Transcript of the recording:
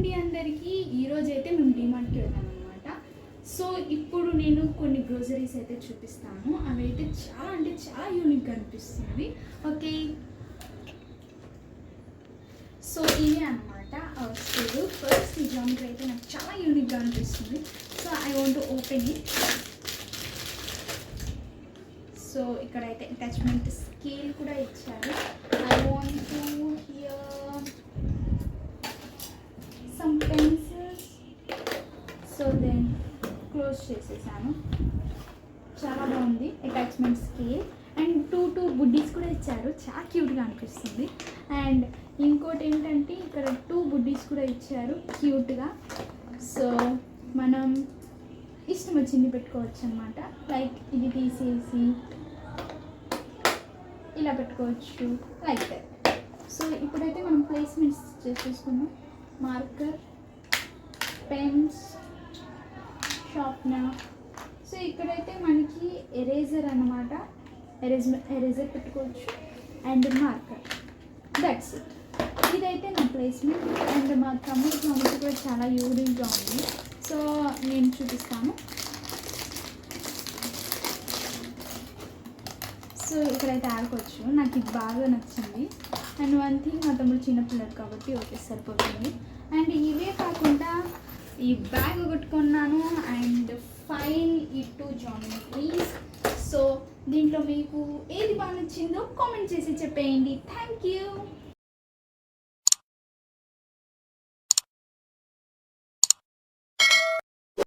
అండి అందరికీ. ఈరోజైతే మేము డిమార్ట్కి వెళ్తాం అనమాట. సో ఇప్పుడు నేను కొన్ని గ్రోసరీస్ అయితే చూపిస్తాను. అవి అయితే చాలా అంటే చాలా యూనిక్గా అనిపిస్తుంది. ఓకే, సో ఇవే అనమాట వస్తువులు. ఫస్ట్ ఈ జామెట్రీ అయితే నాకు చాలా యూనిక్గా అనిపిస్తుంది. So I want to open it. So ఇక్కడైతే అటాచ్మెంట్ స్కేల్ కూడా ఇచ్చారు. I want to here some pencils. So then close చేసేసాను. చాలా బాగుంది అటాచ్మెంట్ స్కేల్. అండ్ టూ బుడ్డీస్ కూడా ఇచ్చారు, చాలా క్యూట్గా అనిపిస్తుంది. అండ్ ఇంకోటి ఏంటంటే ఇక్కడ 2 బుడ్డీస్ కూడా ఇచ్చారు క్యూట్గా. సో మనం ఇష్టం వచ్చింది పెట్టుకోవచ్చు అనమాట. లైక్ ఇది తీసేసి ఇలా పెట్టుకోవచ్చు లైక్ దట్. సో ఇప్పుడైతే మనం ప్లేస్మెంట్స్ చేసేసుకున్నాం. Marker, pens, sharpener. సో ఇక్కడైతే మనకి ఎరేజర్ అన్నమాట. ఎరేజర్ పెట్టుకోవచ్చు అండ్ మార్కర్. That's it. ఇదైతే నా ప్లేస్మెంట్. అండ్ మా తమ్ముడు కూడా చాలా యూనిక్గా ఉంది. సో నేను చూపిస్తాను. సో ఇక్కడైతే ఆడుకోవచ్చు. నాకు ఇది బాగా నచ్చింది. అండ్ వన్ థింగ్, మా తమ్ముడు చిన్నపిల్లడు కాబట్టి ఓకే సరిపోతుంది. అండ్ ఇవే కాకుండా ఈ బ్యాగ్ ఒకటి కొన్నాను. అండ్ ఫైల్ ఈ 2 జామెట్రీస్. సో దీంట్లో మీకు ఏది బాగా నచ్చిందో కామెంట్ చేసి చెప్పేయండి. Thank you.